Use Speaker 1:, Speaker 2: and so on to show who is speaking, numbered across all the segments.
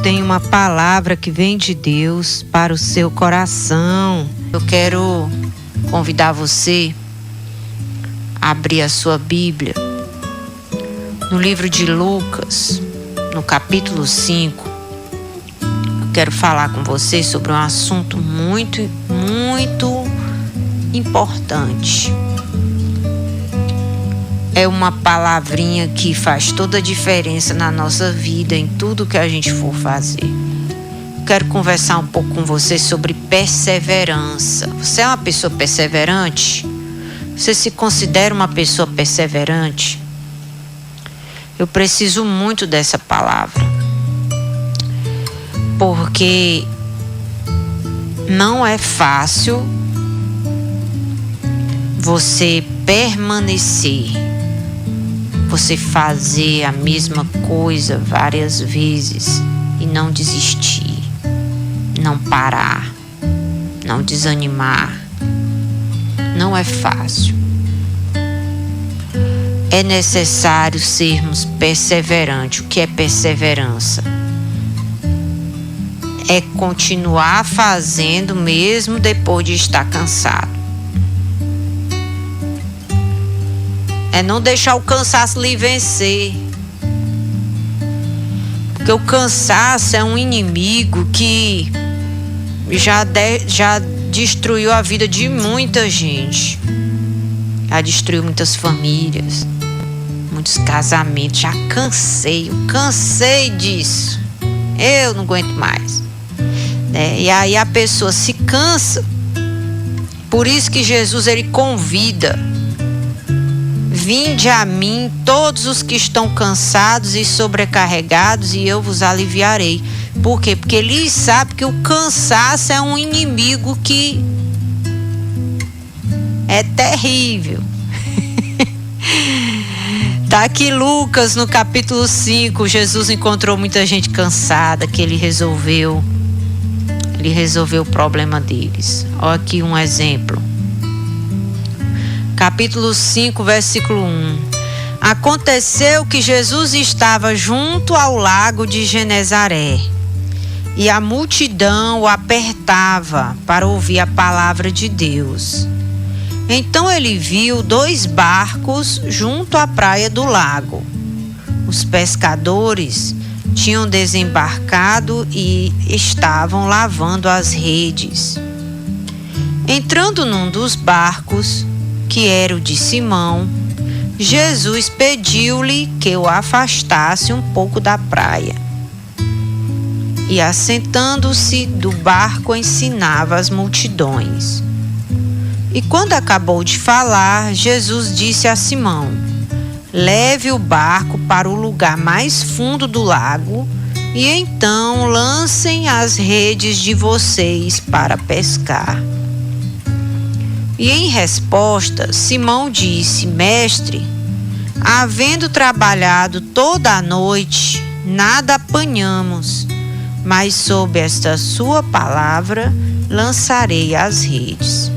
Speaker 1: tenho uma palavra que vem de Deus para o seu coração. Eu quero convidar você a abrir a sua Bíblia no livro de Lucas, no capítulo 5. Eu quero falar com você sobre um assunto muito importante. É uma palavrinha que faz toda a diferença na nossa vida, em tudo que a gente for fazer. Quero conversar um pouco com você sobre perseverança. Você é uma pessoa perseverante? Você se considera uma pessoa perseverante? Eu preciso muito dessa palavra, porque não é fácil você permanecer, você fazer a mesma coisa várias vezes e não desistir, não parar, não desanimar. Não é fácil. É necessário sermos perseverantes. O que é perseverança? É continuar fazendo mesmo depois de estar cansado. É não deixar o cansaço lhe vencer. Porque o cansaço é um inimigo que já destruiu a vida de muita gente. Já destruiu muitas famílias, muitos casamentos. Já cansei disso. Eu não aguento mais. E aí a pessoa se cansa. Por isso que Jesus, ele convida: vinde a mim todos os que estão cansados e sobrecarregados, e eu vos aliviarei. Por quê? Porque ele sabe que o cansaço é um inimigo que é terrível. Tá aqui Lucas no capítulo 5. Jesus encontrou muita gente cansada, que ele resolveu o problema deles. Olha aqui um exemplo. Capítulo 5, versículo 1. Aconteceu que Jesus estava junto ao lago de Genezaré, e a multidão o apertava para ouvir a palavra de Deus. Então ele viu 2 barcos junto à praia do lago. Os pescadores tinham desembarcado e estavam lavando as redes. Entrando num dos barcos, que era o de Simão, Jesus pediu-lhe que o afastasse um pouco da praia. E assentando-se do barco, ensinava as multidões. E quando acabou de falar, Jesus disse a Simão: leve o barco para o lugar mais fundo do lago, e então lancem as redes de vocês para pescar. E em resposta, Simão disse: mestre, havendo trabalhado toda a noite, nada apanhamos, mas sob esta sua palavra lançarei as redes.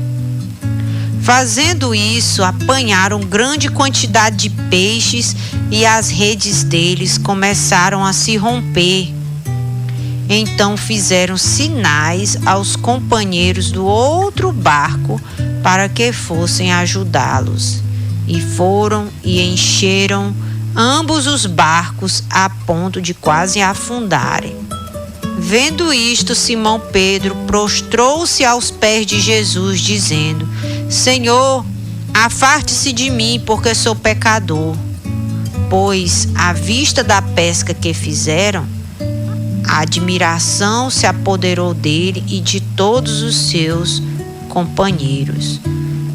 Speaker 1: Fazendo isso, apanharam grande quantidade de peixes e as redes deles começaram a se romper. Então fizeram sinais aos companheiros do outro barco para que fossem ajudá-los. E foram e encheram ambos os barcos a ponto de quase afundarem. Vendo isto, Simão Pedro prostrou-se aos pés de Jesus, dizendo: Senhor, afaste-se de mim, porque sou pecador. Pois, à vista da pesca que fizeram, a admiração se apoderou dele e de todos os seus companheiros,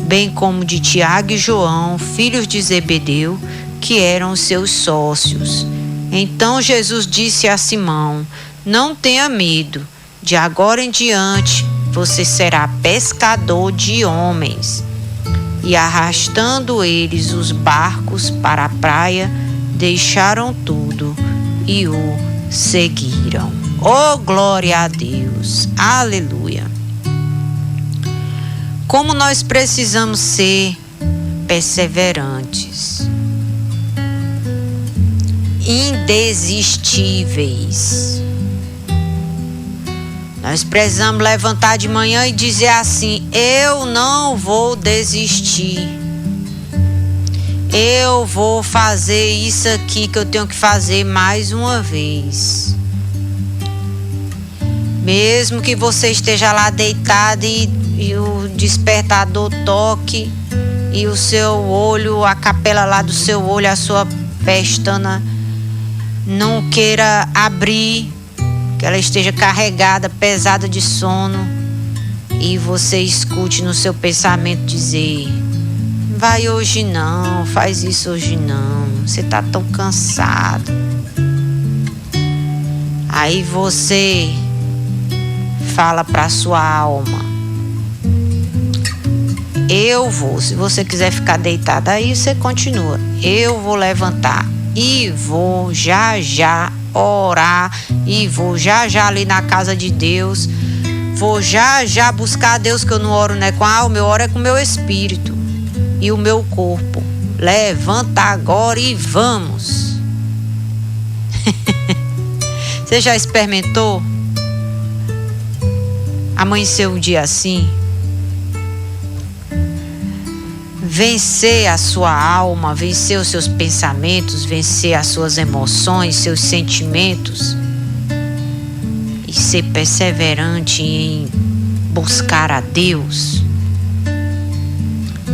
Speaker 1: bem como de Tiago e João, filhos de Zebedeu, que eram os seus sócios. Então Jesus disse a Simão: não tenha medo, de agora em diante você será pescador de homens. E arrastando eles os barcos para a praia, deixaram tudo e o seguiram. Oh, glória a Deus! Aleluia! Como nós precisamos ser perseverantes, indesistíveis. Nós precisamos levantar de manhã e dizer assim: eu não vou desistir. Eu vou fazer isso aqui que eu tenho que fazer mais uma vez. Mesmo que você esteja lá deitado e o despertador toque e o seu olho, a capela lá do seu olho, a sua pestana não queira abrir, que ela esteja carregada, pesada de sono, e você escute no seu pensamento dizer: vai hoje não, faz isso hoje não, você tá tão cansado. Aí você fala para sua alma: eu vou. Se você quiser ficar deitado aí, você continua. Eu vou levantar e vou já já orar, e vou já já ali na casa de Deus, vou já já buscar a Deus, que eu não oro né com a alma, eu oro é com o meu espírito e o meu corpo. Levanta agora e vamos. Você já experimentou amanhecer um dia assim? Vencer a sua alma, vencer os seus pensamentos, vencer as suas emoções, seus sentimentos, e ser perseverante em buscar a Deus,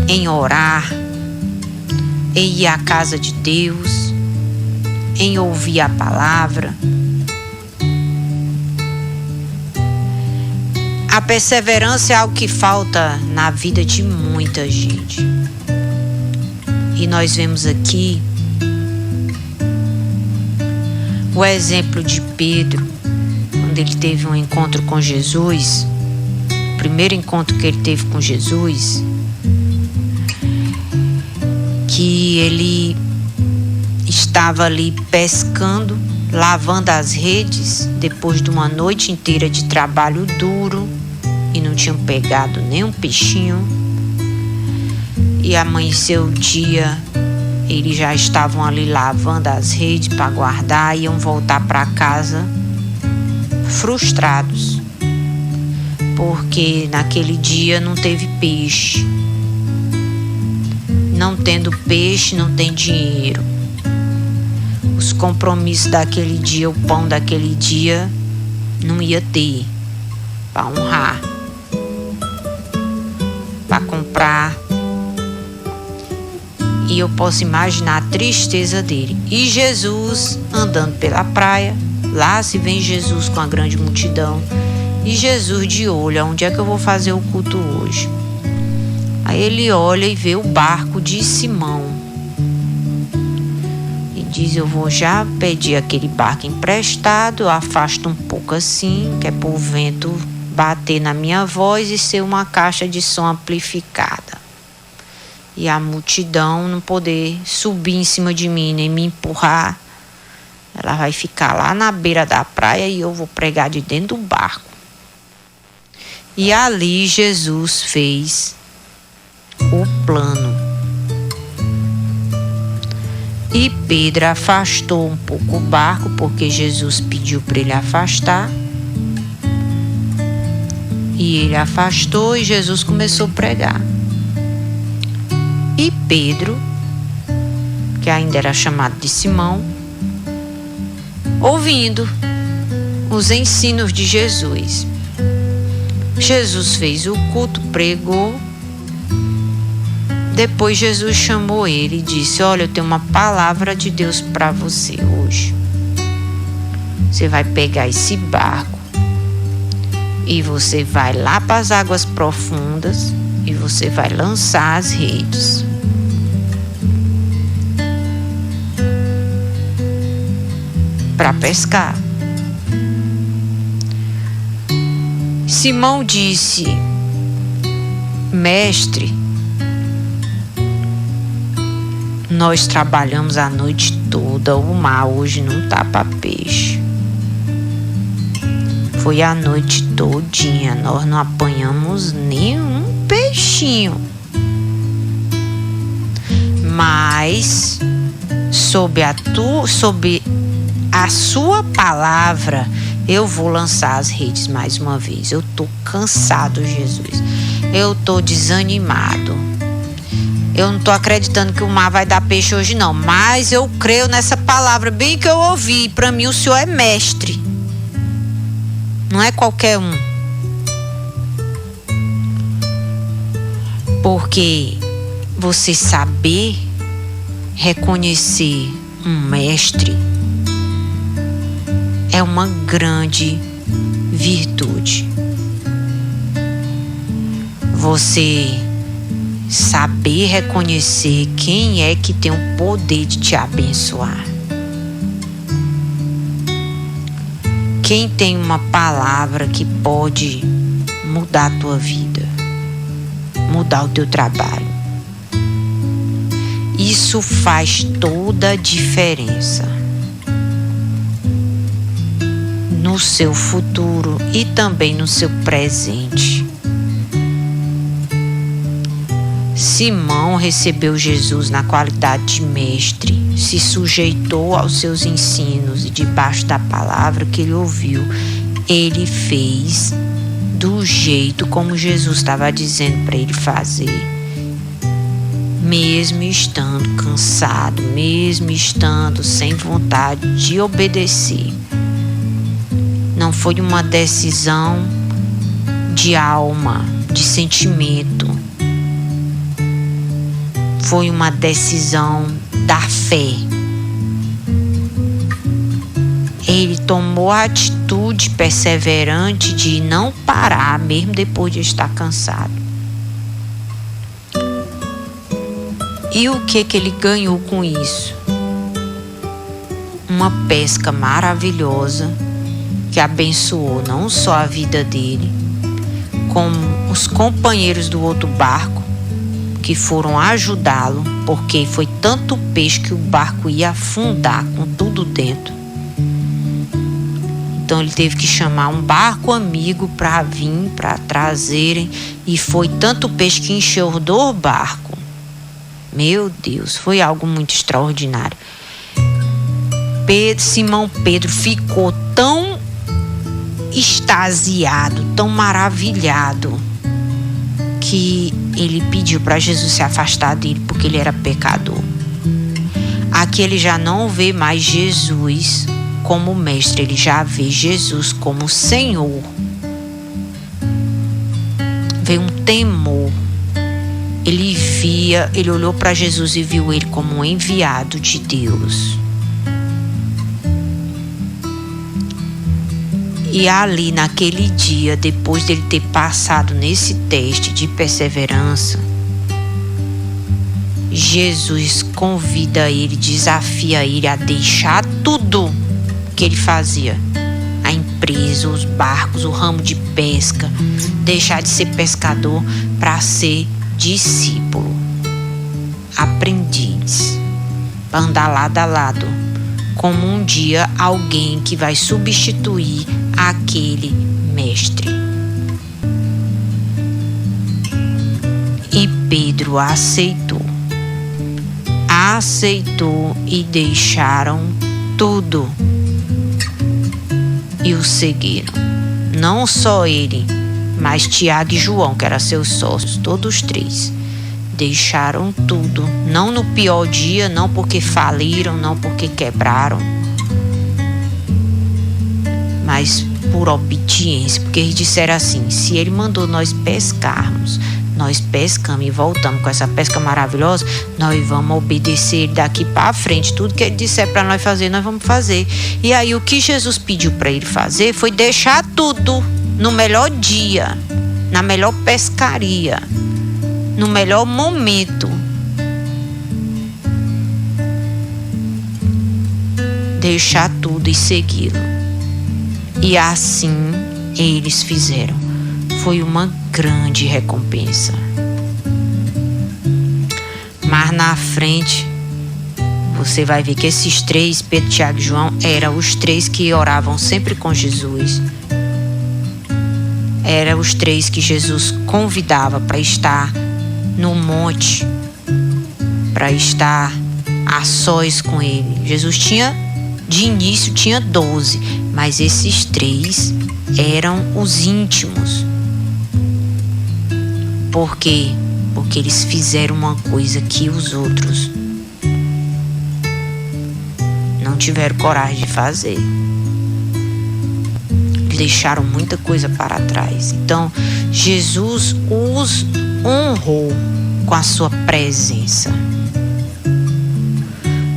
Speaker 1: em orar, em ir à casa de Deus, em ouvir a palavra. A perseverança é algo que falta na vida de muita gente. E nós vemos aqui o exemplo de Pedro, quando ele teve um encontro com Jesus, o primeiro encontro que ele teve com Jesus, que ele estava ali pescando, lavando as redes, depois de uma noite inteira de trabalho duro, e não tinham pegado nem um peixinho. E amanheceu o dia, eles já estavam ali lavando as redes para guardar, iam voltar para casa frustrados, porque naquele dia não teve peixe. Não tendo peixe, não tem dinheiro. Os compromissos daquele dia, o pão daquele dia, não ia ter para honrar, para comprar. E eu posso imaginar a tristeza dele. E Jesus andando pela praia, lá se vem Jesus com a grande multidão, e Jesus de olho: onde é que eu vou fazer o culto hoje? Aí ele olha e vê o barco de Simão e diz: eu vou já pedir aquele barco emprestado, afasta um pouco assim, que é para o vento bater na minha voz e ser uma caixa de som amplificada, e a multidão não poder subir em cima de mim nem me empurrar. Ela vai ficar lá na beira da praia e eu vou pregar de dentro do barco. E ali Jesus fez o plano. E Pedro afastou um pouco o barco, porque Jesus pediu para ele afastar. E ele afastou e Jesus começou a pregar. E Pedro, que ainda era chamado de Simão, ouvindo os ensinos de Jesus. Jesus fez o culto, pregou. Depois Jesus chamou ele e disse: olha, eu tenho uma palavra de Deus para você hoje. Você vai pegar esse barco e você vai lá para as águas profundas e você vai lançar as redes. Para pescar. Simão disse: mestre, nós trabalhamos a noite toda, o mar hoje não tá para peixe. Foi a noite todinha, nós não apanhamos nenhum peixinho. Mas sob a sua palavra Eu vou lançar as redes mais uma vez. Eu tô cansado, Jesus. Eu tô desanimado. Eu não tô acreditando que o mar vai dar peixe hoje não, mas eu creio nessa palavra bem que eu ouvi. Para mim o Senhor é mestre. Não é qualquer um. Porque você saber reconhecer um mestre é uma grande virtude. Você saber reconhecer quem é que tem o poder de te abençoar. Quem tem uma palavra que pode mudar a tua vida, mudar o teu trabalho. Isso faz toda a diferença no seu futuro e também no seu presente. Simão recebeu Jesus na qualidade de mestre, se sujeitou aos seus ensinos e debaixo da palavra que ele ouviu, ele fez do jeito como Jesus estava dizendo para ele fazer. Mesmo estando cansado, mesmo estando sem vontade de obedecer. Não foi uma decisão de alma, de sentimento. Foi uma decisão da fé. Ele tomou a atitude perseverante de não parar, mesmo depois de estar cansado. E o que ele ganhou com isso? Uma pesca maravilhosa que abençoou não só a vida dele, como os companheiros do outro barco que foram ajudá-lo, porque foi tanto peixe que o barco ia afundar com tudo dentro. Então ele teve que chamar um barco amigo para vir, para trazerem, e foi tanto peixe que encheu do barco. Meu Deus, foi algo muito extraordinário. Simão Pedro ficou tão extasiado, tão maravilhado, que ele pediu para Jesus se afastar dele, porque ele era pecador. Aqui ele já não vê mais Jesus como mestre, ele já vê Jesus como Senhor. Veio um temor. Ele olhou para Jesus e viu ele como um enviado de Deus. E ali naquele dia, depois dele ter passado nesse teste de perseverança, Jesus convida ele, desafia ele a deixar tudo que ele fazia. A empresa, os barcos, o ramo de pesca, deixar de ser pescador para ser discípulo, aprendiz, para andar lado a lado, como um dia alguém que vai substituir aquele mestre. E Pedro aceitou e deixaram tudo e o seguiram. Não só ele, mas Tiago e João, que eram seus sócios, todos três, deixaram tudo. Não no pior dia, não porque faliram, não porque quebraram, mas por obediência, porque eles disseram assim: se ele mandou nós pescarmos, nós pescamos e voltamos com essa pesca maravilhosa, nós vamos obedecer ele daqui para frente. Tudo que ele disser para nós fazer, nós vamos fazer. E aí o que Jesus pediu para ele fazer foi deixar tudo no melhor dia, na melhor pescaria, no melhor momento. Deixar tudo e segui-lo. E assim eles fizeram. Foi uma grande recompensa. Mas na frente, você vai ver que esses três, Pedro, Tiago e João, eram os três que oravam sempre com Jesus. Eram os três que Jesus convidava para estar no monte, para estar a sós com ele. Jesus tinha De início tinha 12, mas esses 3 eram os íntimos. Por quê? Porque eles fizeram uma coisa que os outros não tiveram coragem de fazer. Eles deixaram muita coisa para trás. Então, Jesus os honrou com a sua presença.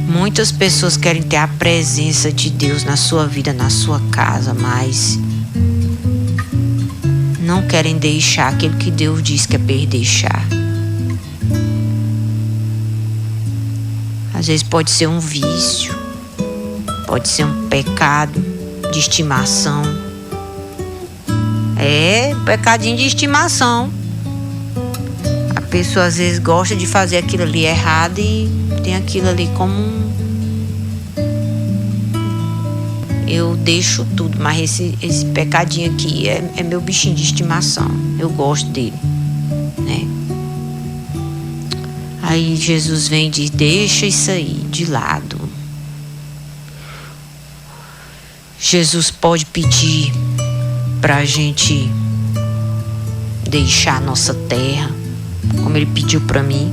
Speaker 1: Muitas pessoas querem ter a presença de Deus na sua vida, na sua casa, mas não querem deixar aquilo que Deus diz que é para deixar. Às vezes pode ser um vício, pode ser um pecado de estimação. Pecadinho de estimação. A pessoa às vezes gosta de fazer aquilo ali errado e tem aquilo ali como eu deixo tudo, mas esse pecadinho aqui é meu bichinho de estimação. Eu gosto dele, né? Aí Jesus vem e diz: deixa isso aí de lado. Jesus pode pedir pra gente deixar a nossa terra, como ele pediu pra mim.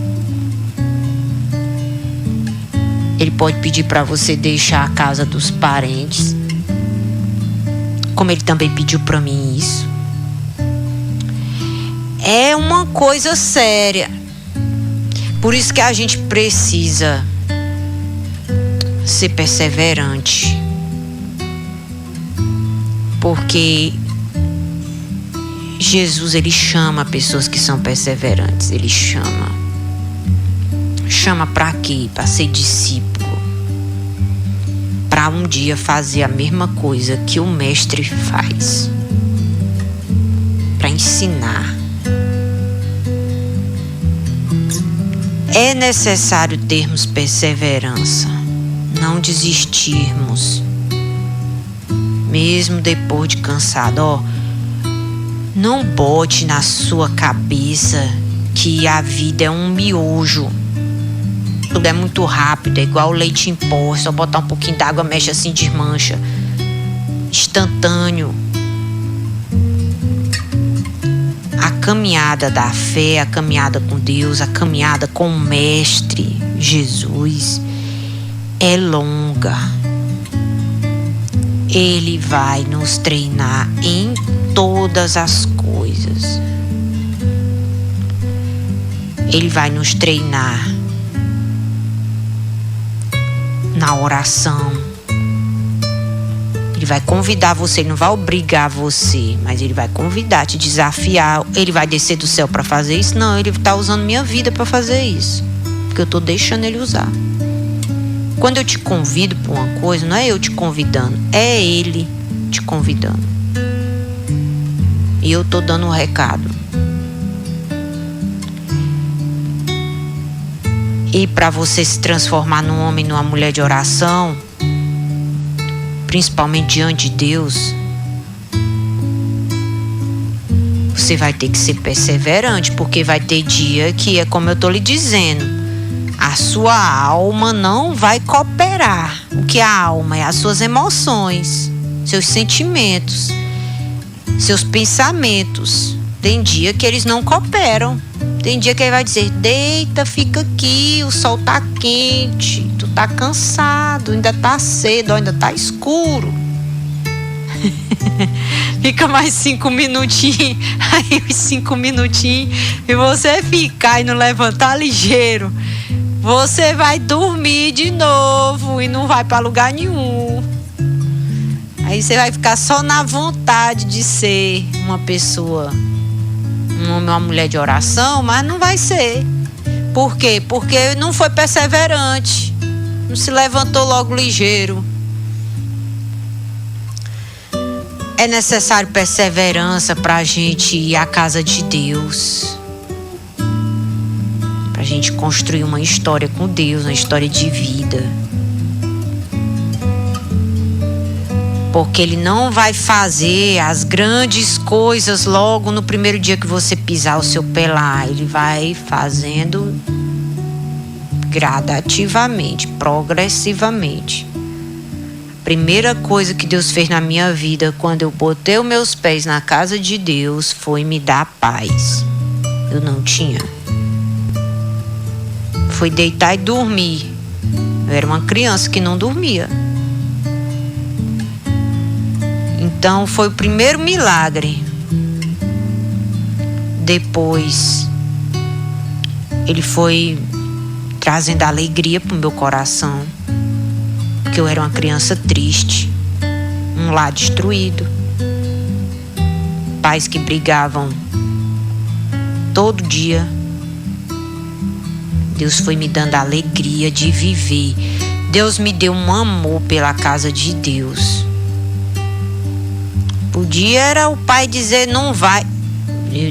Speaker 1: Ele pode pedir pra você deixar a casa dos parentes, como ele também pediu pra mim isso. É uma coisa séria. Por isso que a gente precisa ser perseverante. Porque Jesus, ele chama pessoas que são perseverantes. Ele chama. Chama para quê? Para ser discípulo. Para um dia fazer a mesma coisa que o mestre faz. Para ensinar. É necessário termos perseverança. Não desistirmos. Mesmo depois de cansado. Não bote na sua cabeça que a vida é um miojo. Tudo é muito rápido, é igual leite em pó. Só botar um pouquinho d'água, mexe assim, desmancha. Instantâneo. A caminhada da fé, a caminhada com Deus, a caminhada com o Mestre Jesus é longa. Ele vai nos treinar em todas as coisas. Ele vai nos treinar na oração. Ele vai convidar você, ele não vai obrigar você, mas ele vai convidar, te desafiar. Ele vai descer do céu para fazer isso? Não, ele está usando minha vida para fazer isso, porque eu estou deixando ele usar. Quando eu te convido para uma coisa, não é eu te convidando, é ele te convidando. E eu estou dando um recado. E para você se transformar num homem, numa mulher de oração, principalmente diante de Deus, você vai ter que ser perseverante, porque vai ter dia que é como eu estou lhe dizendo. A sua alma não vai cooperar. O que é a alma? É as suas emoções, seus sentimentos, seus pensamentos. Tem dia que eles não cooperam. Tem dia que ele vai dizer: deita, fica aqui, o sol tá quente, tu tá cansado, ainda tá cedo, ainda tá escuro. Fica mais 5 minutinhos. Aí os 5 minutinhos e você ficar e não levantar ligeiro, você vai dormir de novo e não vai para lugar nenhum. Aí você vai ficar só na vontade de ser uma pessoa, um homem ou uma mulher de oração, mas não vai ser. Por quê? Porque não foi perseverante, não se levantou logo ligeiro. É necessário perseverança para a gente ir à casa de Deus, para a gente construir uma história com Deus, uma história de vida. Porque Ele não vai fazer as grandes coisas logo no primeiro dia que você pisar o seu pé lá. Ele vai fazendo gradativamente, progressivamente, Primeira coisa que Deus fez na minha vida, quando eu botei os meus pés na casa de Deus, foi me dar paz. Eu não tinha. Foi deitar e dormir. Eu era uma criança que não dormia. Então foi o primeiro milagre. Depois, ele foi trazendo alegria para o meu coração. Porque eu era uma criança triste. Um lar destruído. Pais que brigavam todo dia. Deus foi me dando a alegria de viver. Deus me deu um amor pela casa de Deus. Podia era o pai dizer, não vai.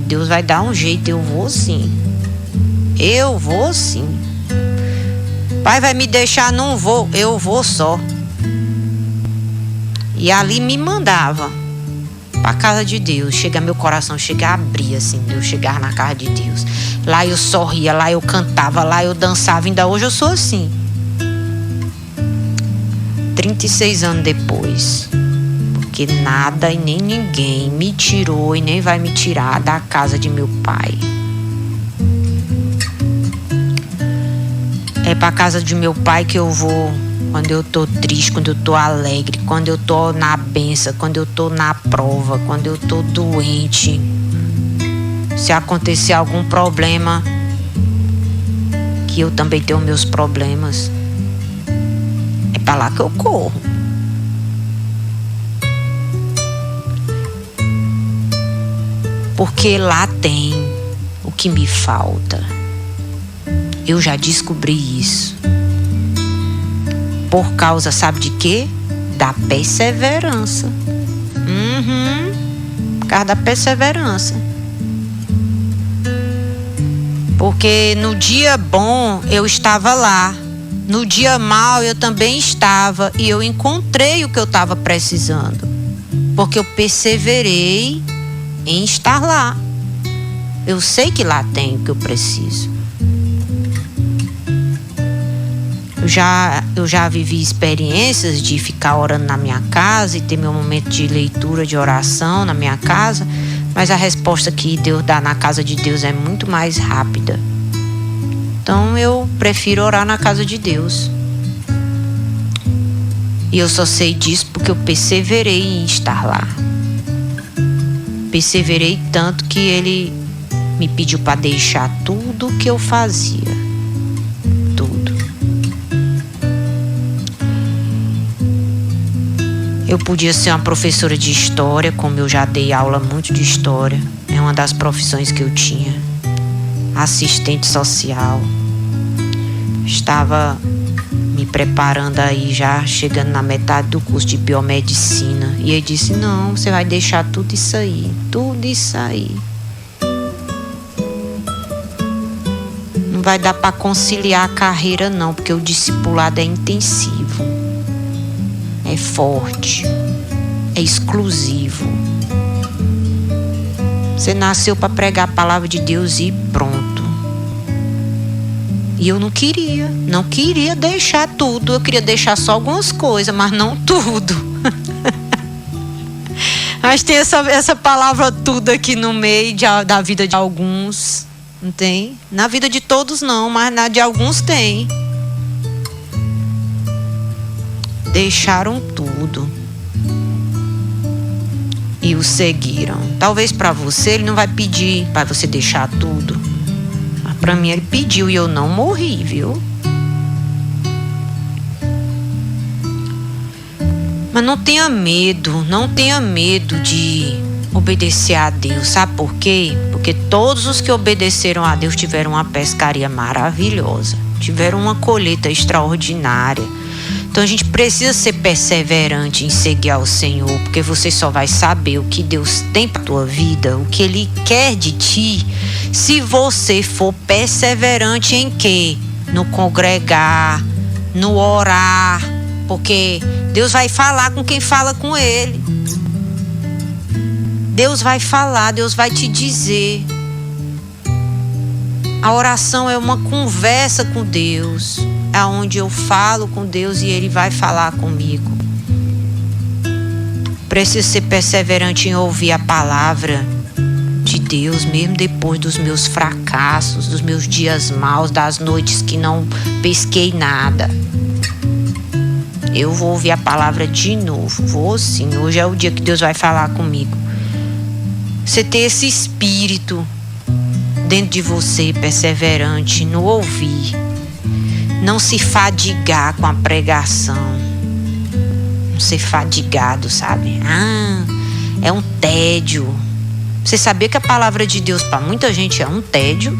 Speaker 1: Deus vai dar um jeito, eu vou sim. Eu vou sim. Pai vai me deixar, não vou, eu vou só. E ali me mandava para casa de Deus. Meu coração chega a abrir assim, eu chegar na casa de Deus. Lá eu sorria, lá eu cantava, lá eu dançava. Ainda hoje eu sou assim. 36 anos depois. Porque nada e nem ninguém me tirou e nem vai me tirar da casa de meu pai. É para casa de meu pai que eu vou quando eu tô triste, quando eu tô alegre, quando eu tô na bênção, quando eu tô na prova, quando eu tô doente. Se acontecer algum problema, que eu também tenho meus problemas, é para lá que eu corro. Porque lá tem o que me falta. Eu já descobri isso. Por causa, sabe de quê? Da perseverança. Por causa da perseverança. Porque no dia bom eu estava lá. No dia mau eu também estava. E eu encontrei o que eu estava precisando. Porque eu perseverei em estar lá. Eu sei que lá tem o que eu preciso. Eu já vivi experiências de ficar orando na minha casa e ter meu momento de leitura, de oração na minha casa, mas a resposta que Deus dá na casa de Deus é muito mais rápida. Então eu prefiro orar na casa de Deus. E eu só sei disso porque eu perseverei em estar lá. Perseverei tanto que Ele me pediu para deixar tudo o que eu fazia. Eu podia ser uma professora de história, como eu já dei aula muito de história. É uma das profissões que eu tinha. Assistente social. Estava me preparando aí, já chegando na metade do curso de biomedicina. E ele disse, não, você vai deixar tudo isso aí. Tudo isso aí. Não vai dar para conciliar a carreira não, porque o discipulado é intensivo. É forte, é exclusivo. Você nasceu para pregar a palavra de Deus e pronto. E eu não queria deixar tudo. Eu queria deixar só algumas coisas, mas não tudo. Mas tem essa palavra tudo aqui no meio da vida de alguns. Não tem? Na vida de todos não, mas na de alguns tem. Deixaram tudo e o seguiram. Talvez para você ele não vai pedir para você deixar tudo, mas para mim ele pediu e eu não morri, viu? Mas não tenha medo de obedecer a Deus. Sabe por quê? Porque todos os que obedeceram a Deus tiveram uma pescaria maravilhosa, tiveram uma colheita extraordinária. Então a gente precisa ser perseverante em seguir ao Senhor, porque você só vai saber o que Deus tem para a tua vida, o que Ele quer de ti, se você for perseverante em quê? No congregar, no orar, porque Deus vai falar com quem fala com Ele. Deus vai falar, Deus vai te dizer. A oração é uma conversa com Deus, é onde eu falo com Deus e Ele vai falar comigo. Preciso ser perseverante em ouvir a palavra de Deus, mesmo depois dos meus fracassos, dos meus dias maus, das noites que não pesquei nada. Eu vou ouvir a palavra de novo. Vou sim. Hoje é o dia que Deus vai falar comigo. Você ter esse espírito dentro de você, perseverante, no ouvir. Não se fadigar com a pregação. Não ser fadigado, sabe? É um tédio. Você sabia que a palavra de Deus para muita gente é um tédio?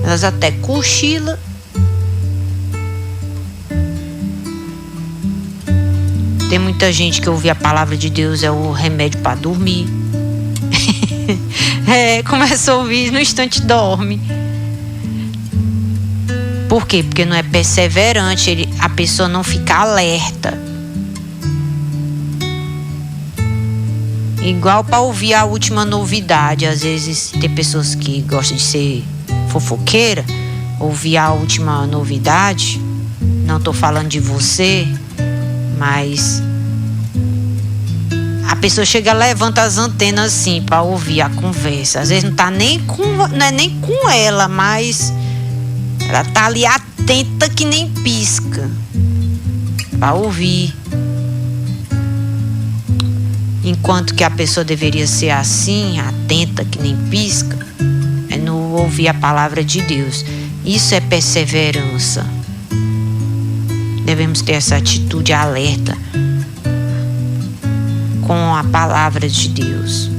Speaker 1: Elas até cochilam. Tem muita gente que ouvir a palavra de Deus é o remédio para dormir. Começa a ouvir, no instante dorme. Por quê? Porque não é perseverante, a pessoa não fica alerta. Igual para ouvir a última novidade. Às vezes tem pessoas que gostam de ser fofoqueira, ouvir a última novidade. Não estou falando de você, mas a pessoa chega, levanta as antenas assim para ouvir a conversa. Às vezes não é nem com ela, mas ela tá ali atenta que nem pisca para ouvir. Enquanto que a pessoa deveria ser assim, atenta que nem pisca, é no ouvir a palavra de Deus. Isso é perseverança. Devemos ter essa atitude alerta com a palavra de Deus.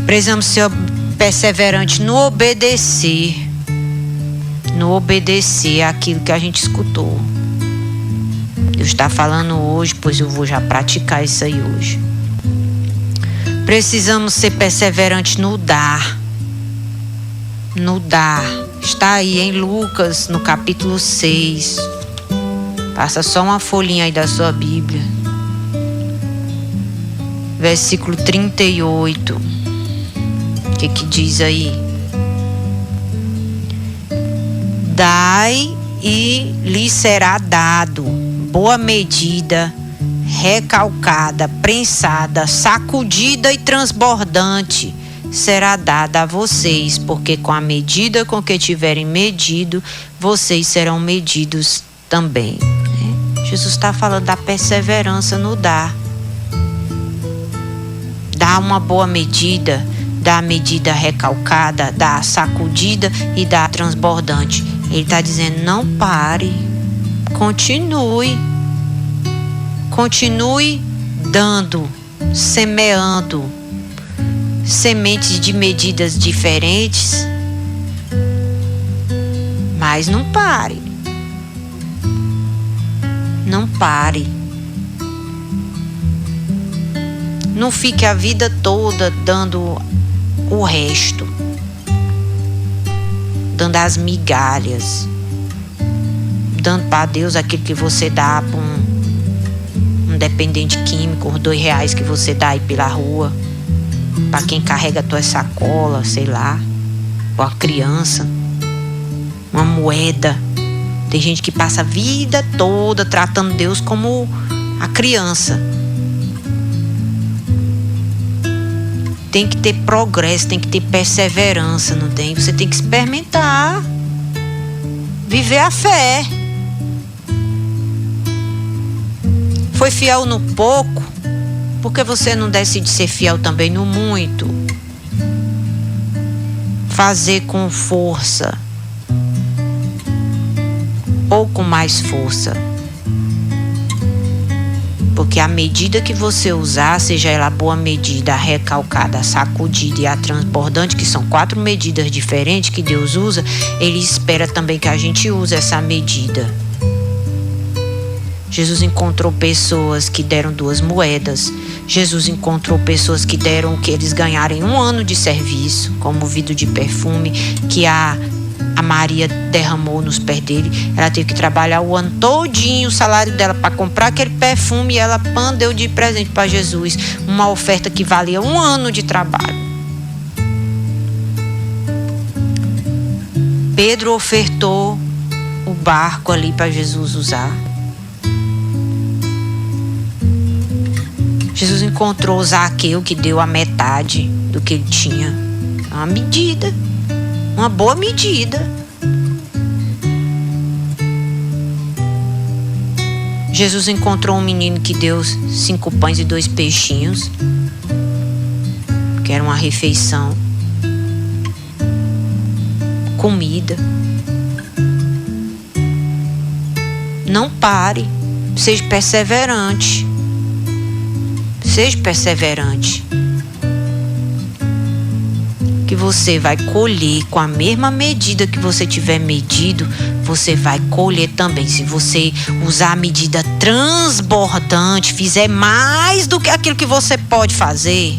Speaker 1: Precisamos ser perseverantes no obedecer. No obedecer àquilo que a gente escutou. Deus está falando hoje, pois eu vou já praticar isso aí hoje. Precisamos ser perseverantes no dar. No dar. Está aí em Lucas, no capítulo 6. Passa só uma folhinha aí da sua Bíblia. Versículo 38. O que diz aí? Dai e lhe será dado. Boa medida, recalcada, prensada, sacudida e transbordante será dada a vocês, porque com a medida com que tiverem medido, vocês serão medidos também. Jesus está falando da perseverança no dar. Dá uma boa medida, dá a medida recalcada, dá a sacudida e dá a transbordante. Ele está dizendo, não pare. Continue dando, semeando sementes de medidas diferentes, mas não pare. Não pare. Não fique a vida toda dando o resto, dando as migalhas, dando para Deus aquilo que você dá para um dependente químico, os R$2 que você dá aí pela rua, para quem carrega a tua sacola, sei lá, para uma criança, uma moeda. Tem gente que passa a vida toda tratando Deus como a criança. Tem que ter progresso, tem que ter perseverança, não tem? Você tem que experimentar, viver a fé. Foi fiel no pouco, por que você não decide ser fiel também no muito? Fazer com força ou com mais força. Porque a medida que você usar, seja ela a boa medida, a recalcada, a sacudida e a transbordante, que são 4 medidas diferentes que Deus usa, Ele espera também que a gente use essa medida. Jesus encontrou pessoas que deram 2 moedas. Jesus encontrou pessoas que deram o que eles ganharam em 1 ano de serviço, como o vidro de perfume que a Maria derramou nos pés dele. Ela teve que trabalhar o ano todinho, o salário dela para comprar aquele perfume, e ela deu de presente para Jesus uma oferta que valia 1 ano de trabalho. Pedro ofertou o barco ali para Jesus usar. Jesus encontrou Zaqueu, que deu a metade do que ele tinha. É uma medida, uma boa medida. Jesus encontrou um menino que deu 5 pães e 2 peixinhos, que era uma refeição, comida. Não pare, seja perseverante. Seja perseverante. Que você vai colher com a mesma medida que você tiver medido, você vai colher também. Se você usar a medida transbordante, fizer mais do que aquilo que você pode fazer,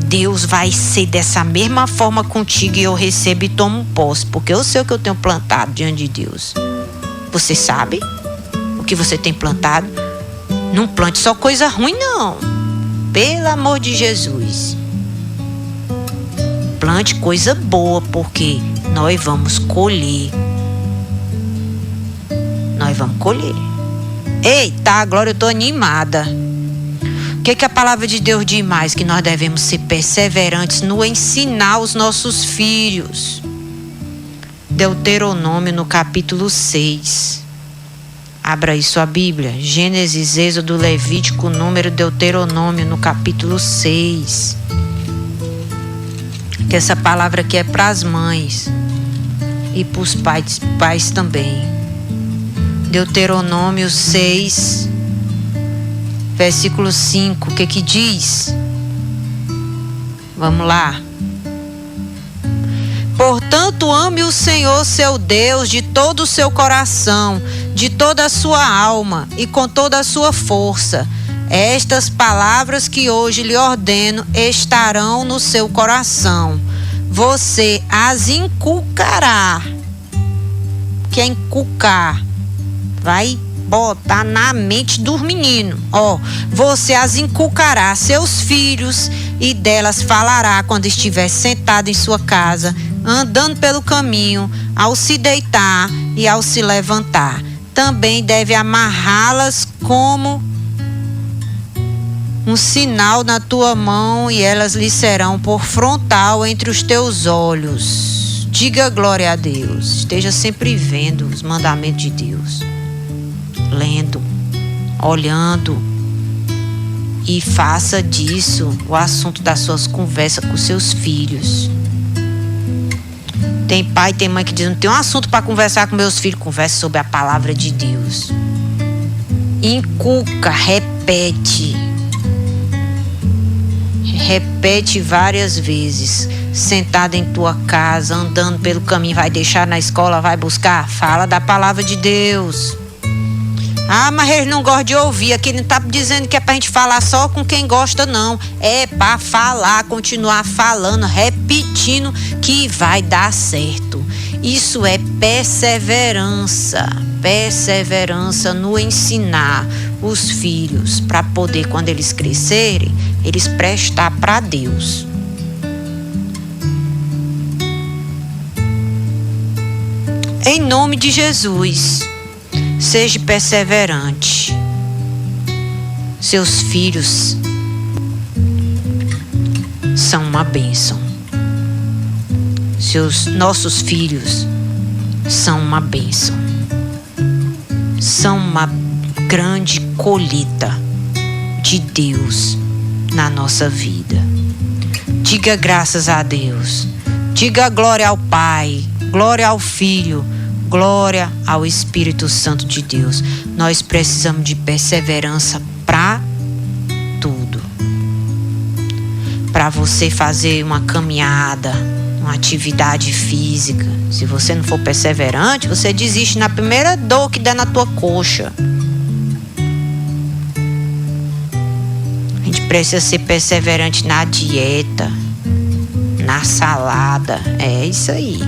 Speaker 1: Deus vai ser dessa mesma forma contigo, e eu recebo e tomo posse, porque eu sei o que eu tenho plantado diante de Deus. Você sabe o que você tem plantado? Não plante só coisa ruim, não. Pelo amor de Jesus. Plante coisa boa, porque nós vamos colher. Nós vamos colher. Eita, Glória, eu tô animada. O que a palavra de Deus diz mais? Que nós devemos ser perseverantes no ensinar os nossos filhos. Deuteronômio, no capítulo 6. Abra aí sua Bíblia. Gênesis, Êxodo, Levítico, Número, Deuteronômio, no capítulo 6. Que essa palavra aqui é para as mães e para os pais também. Deuteronômio 6, versículo 5. O que diz? Vamos lá. Portanto, ame o Senhor seu Deus de todo o seu coração, de toda a sua alma e com toda a sua força. Estas palavras que hoje lhe ordeno estarão no seu coração. Você as inculcará. Que é inculcar? Vai botar na mente dos meninos. Você as inculcará a seus filhos, e delas falará quando estiver sentado em sua casa, andando pelo caminho, ao se deitar e ao se levantar. Também deve amarrá-las como um sinal na tua mão, e elas lhe serão por frontal entre os teus olhos. Diga glória a Deus. Esteja sempre vendo os mandamentos de Deus, lendo, olhando, e faça disso o assunto das suas conversas com seus filhos. Tem pai, tem mãe que diz: não tem um assunto para conversar com meus filhos. Converse sobre a palavra de Deus. Inculca, repete. Repete várias vezes. Sentado em tua casa, andando pelo caminho, vai deixar na escola, vai buscar. Fala da palavra de Deus. Ah, mas eles não gostam de ouvir. Aqui não está dizendo que é pra gente falar só com quem gosta, não. É para falar, continuar falando, repetindo, que vai dar certo. Isso é perseverança. Perseverança no ensinar os filhos, para poder, quando eles crescerem, eles prestar para Deus. Em nome de Jesus, seja perseverante. Seus filhos são uma bênção. Nossos filhos são uma bênção. São uma grande colheita de Deus na nossa vida. Diga graças a Deus. Diga glória ao Pai, glória ao Filho, glória ao Espírito Santo de Deus. Nós precisamos de perseverança para tudo. Para você fazer uma caminhada, uma atividade física. Se você não for perseverante, você desiste na primeira dor que der na tua coxa. A gente precisa ser perseverante na dieta, na salada. É isso aí.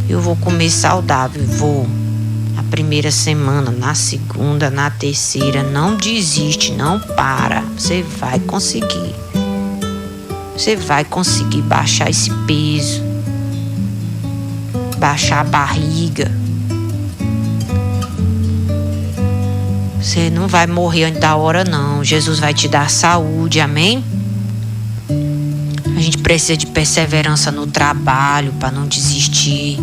Speaker 1: Eu vou comer saudável, vou. A primeira semana, na segunda, na terceira, não desiste, não para. Você vai conseguir. Você vai conseguir baixar esse peso, baixar a barriga. Você não vai morrer antes da hora, não. Jesus vai te dar saúde, amém? A gente precisa de perseverança no trabalho para não desistir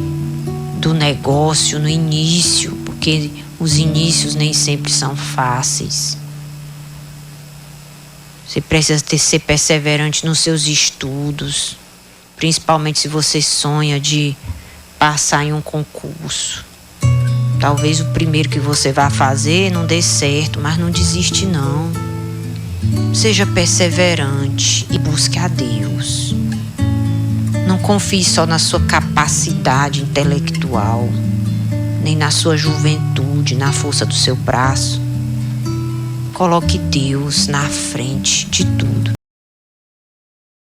Speaker 1: do negócio no início, porque os inícios nem sempre são fáceis. Você precisa ser perseverante nos seus estudos, principalmente se você sonha de passar em um concurso. Talvez o primeiro que você vá fazer não dê certo, mas não desiste não. Seja perseverante e busque a Deus. Não confie só na sua capacidade intelectual, nem na sua juventude, na força do seu braço. Coloque Deus na frente de tudo.